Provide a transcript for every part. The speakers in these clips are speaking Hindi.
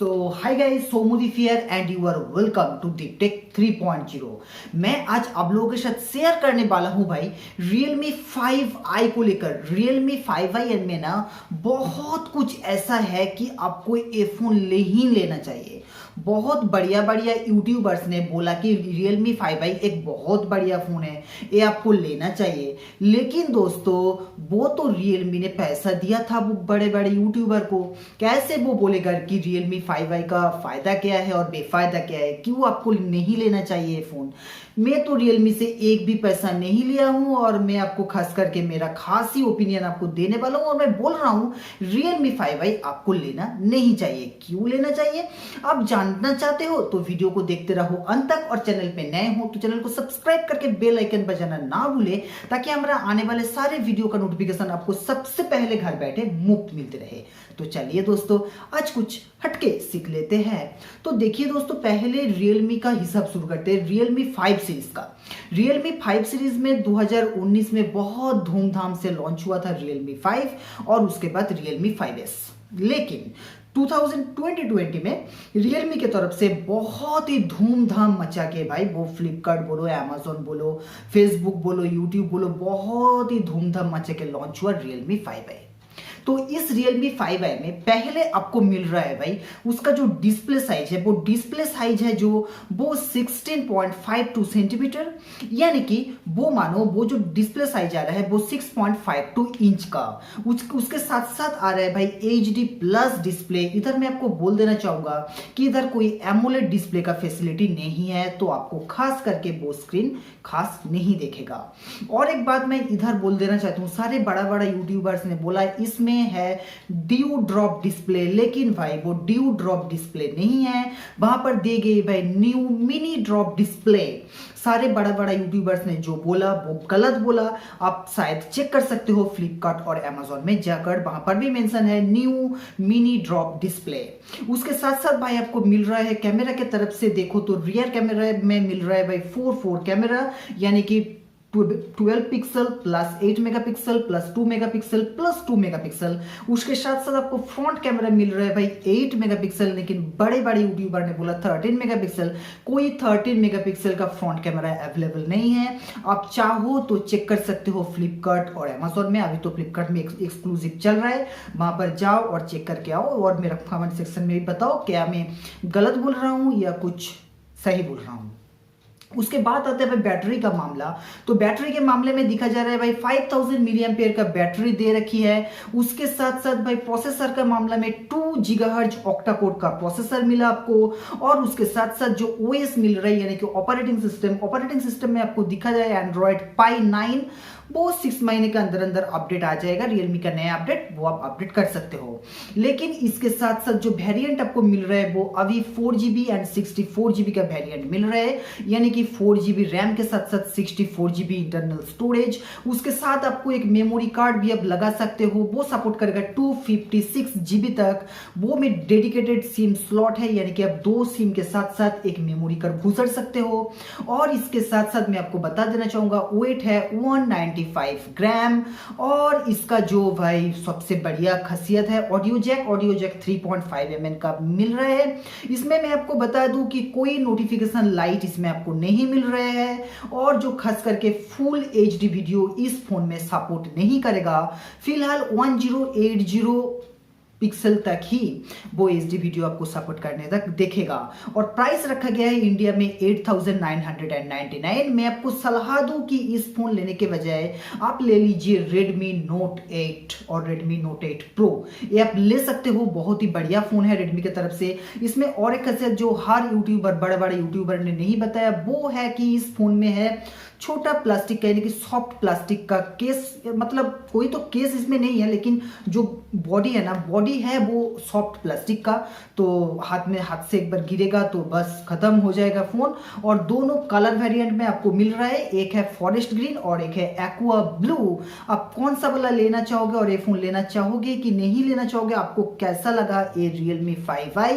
Hi guys, Somudeep here and you are welcome to the tech 3.0। मैं आज आप लोगों के साथ शेयर करने वाला हूं भाई Realme 5i को लेकर। Realme 5i में ना बहुत कुछ ऐसा है कि आपको ये फोन ले ही लेना चाहिए। बहुत बढ़िया बढ़िया यूट्यूबर्स ने बोला कि Realme 5i एक बहुत बढ़िया फ़ोन है, ये आपको लेना चाहिए। लेकिन दोस्तों, वो तो Realme ने पैसा दिया था वो बड़े बड़े यूट्यूबर को, कैसे वो बोलेगा कि Realme 5i का फ़ायदा क्या है और बेफ़ायदा क्या है, क्यों आपको नहीं लेना चाहिए ये फ़ोन। मैं तो Realme से एक भी पैसा नहीं लिया हूँ और मैं आपको खास करके मेरा खास ही ओपिनियन आपको देने वाला हूँ और मैं बोल रहा हूँ Realme 5i आपको लेना नहीं चाहिए। क्यों लेना चाहिए आप जानना चाहते हो तो वीडियो को देखते रहो अंत तक, और चैनल पे नए हो तो चैनल को सब्सक्राइब करके बेल आइकन बजाना ना भूले, ताकि हमारा आने वाले सारे वीडियो का नोटिफिकेशन आपको सबसे पहले घर बैठे मुफ्त मिलते रहे। तो चलिए दोस्तों, आज कुछ हटके सीख लेते हैं। तो देखिए दोस्तों, पहले Realme का हिसाब शुरू करते हैं Realme 5 सीरीज का। Realme 5 सीरीज में 2019 में बहुत धूमधाम से लॉन्च हुआ था Realme 5 और उसके बाद Realme 5S। लेकिन 2020 में Realme की तरफ से बहुत ही धूमधाम मचा के भाई, वो फ्लिपकार्ट बोलो, अमेजोन बोलो, फेसबुक बोलो, यूट्यूब बोलो, बहुत ही धूमधाम मचा के लॉन्च हुआ Realme 5i। तो इस Realme 5i में पहले आपको मिल रहा है भाई उसका जो डिस्प्ले साइज है, वो डिस्प्ले साइज है जो वो 16.52 सेंटीमीटर, यानी कि वो मानो वो जो डिस्प्ले साइज आ रहा है वो 6.52 इंच का। उसके साथ साथ आ रहा है भाई HD प्लस डिस्प्ले। इधर मैं आपको बोल देना चाहूंगा कि इधर कोई एमोलेड डिस्प्ले का फैसिलिटी नहीं है, तो आपको खास करके वो स्क्रीन खास नहीं देखेगा। और एक बात मैं इधर बोल देना चाहता हूँ, सारे बड़ा बड़ा यूट्यूबर्स ने बोला इसमें है ड्यू ड्रॉप डिस्प्ले, लेकिन भाई वो ड्यू ड्रॉप डिस्प्ले नहीं है, वहां पर दी गई भाई न्यू मिनी ड्रॉप डिस्प्ले। सारे बड़ा बड़ा यूट्यूबर्स ने जो बोला वो गलत बोला। आप शायद चेक कर सकते हो फ्लिपकार्ट और अमेजोन में जाकर, वहां पर भी मेंशन है न्यू मिनी ड्रॉप डिस्प्ले। उसके साथ साथ भाई आपको मिल रहा है कैमरा की तरफ से देखो तो रियर कैमरा में मिल रहा है भाई 4:4 कैमरा, यानी कि 12 pixel plus 8 megapixel plus 2 megapixel plus 2 megapixel. उसके साथ साथ आपको फ्रंट कैमरा मिल रहा है भाई 8 मेगापिक्सल, लेकिन बड़े बड़े यूट्यूबर ने बोला 13 मेगापिक्सल। कोई 13 मेगापिक्सल का फ्रंट कैमरा अवेलेबल नहीं है। आप चाहो तो चेक कर सकते हो फ्लिपकार्ट और अमेजोन में। अभी तो फ्लिपकार्ट में एक्सक्लूसिव चल रहा है, वहां पर जाओ और चेक करके आओ और मेरा कमेंट सेक्शन में भी बताओ क्या मैं गलत बोल रहा हूं या कुछ सही बोल रहा हूं। उसके बाद आता है भाई बैटरी का मामला। तो बैटरी के मामले में दिखा जा रहा है भाई 5000 मिली एम्पियर का बैटरी दे रखी है। उसके साथ साथ भाई प्रोसेसर का मामला में 2 गीगाहर्ट्ज ऑक्टा कोर का प्रोसेसर मिला आपको, और उसके साथ साथ जो ओएस मिल रही है यानी कि ऑपरेटिंग सिस्टम में आपको दिखा जाए एंड्रॉइड पाई 9, वो 6 महीने के अंदर अंदर अपडेट आ जाएगा। Realme का नया अपडेट वो आप अपडेट कर सकते हो। लेकिन इसके साथ साथ जो वेरिएंट आपको मिल रहा है वो अभी 4GB एंड 64GB का वेरिएंट मिल रहा है, यानी कि 4GB रैम के साथ साथ 64GB इंटरनल स्टोरेज। उसके साथ आपको एक मेमोरी कार्ड भी आप लगा सकते हो, वो सपोर्ट करेगा 256GB तक। वो में डेडिकेटेड सिम स्लॉट है, यानी कि आप 2 सिम के साथ साथ एक मेमोरी कार्ड घुसड़ सकते हो। और इसके साथ साथ मैं आपको बता देना चाहूंगा वेट है 195 ग्राम। और इसका जो भाई सबसे बढ़िया खासियत है ऑडियो जैक 3.5mm का मिल रहा है। इसमें मैं आपको बता दूं कि कोई नोटिफिकेशन लाइट इसमें आपको नहीं मिल रहा है, और जो खास करके फुल HD वीडियो इस फोन में सपोर्ट नहीं करेगा। फिलहाल 1080 पिक्सल तक ही वो HD वीडियो आपको सपोर्ट करने तक देखेगा। और प्राइस रखा गया है इंडिया में 8999। मैं आपको सलाह दूं कि इस फोन लेने के बजाय आप ले लीजिए Redmi Note 8 और Redmi Note 8 Pro। ये आप ले सकते हो, बहुत ही बढ़िया फोन है Redmi की तरफ से। इसमें और एक खासियत जो हर यूट्यूबर बड़े बड़े यूट्यूबर ने नहीं बताया, वो है कि इस फोन में है छोटा प्लास्टिक का, यानी कि सॉफ्ट प्लास्टिक का केस। मतलब कोई तो केस इसमें नहीं है, लेकिन जो बॉडी है ना, बॉडी है वो सॉफ्ट प्लास्टिक का। तो हाथ से एक बार गिरेगा तो बस खत्म हो जाएगा फोन। और दोनों कलर वेरिएंट में आपको मिल रहा है, एक है फॉरेस्ट ग्रीन और एक है एक्वा ब्लू। आप कौन सा वाला लेना चाहोगे और ये फोन लेना चाहोगे कि नहीं लेना चाहोगे, आपको कैसा लगा ये Realme 5i,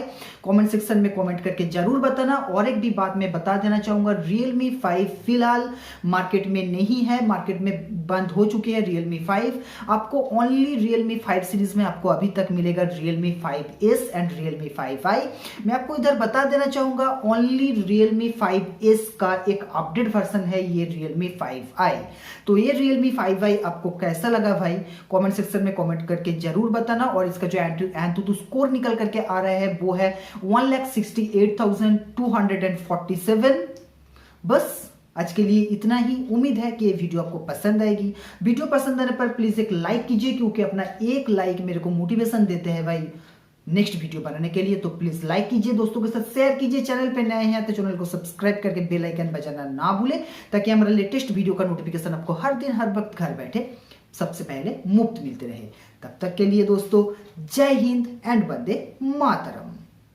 कमेंट सेक्शन में कमेंट करके जरूर बताना। और एक भी बात मैं बता देना चाहूंगा, Realme 5 फिलहाल मार्केट में नहीं है, मार्केट में बंद हो चुकी है Realme 5। आपको ओनली Realme 5 सीरीज में आपको अभी तक मिलेगा मिलेगा Realme 5S and Realme 5i। मैं आपको इधर बता देना चाहूंगा ओनली Realme 5S का एक अपडेट वर्जन है ये Realme 5i। तो ये Realme 5i आपको कैसा लगा भाई, कमेंट सेक्शन में कमेंट करके जरूर बताना। और इसका जो एंतुतु स्कोर निकल करके आ रहा है वो है 1,68,247। बस आज के लिए इतना ही। उम्मीद है कि ये वीडियो आपको पसंद आएगी। वीडियो पसंद आने पर प्लीज एक लाइक कीजिए, क्योंकि अपना एक लाइक मेरे को मोटिवेशन देते हैं भाई नेक्स्ट वीडियो बनाने के लिए। तो प्लीज लाइक कीजिए, दोस्तों के साथ शेयर कीजिए। चैनल पे नए हैं तो चैनल को सब्सक्राइब करके बेल आइकन बजाना ना भूलें, ताकि हमारा लेटेस्ट वीडियो का नोटिफिकेशन आपको हर दिन हर वक्त घर बैठे सबसे पहले मुफ्त मिलते रहे। तब तक के लिए दोस्तों जय हिंद एंड वंदे मातरम।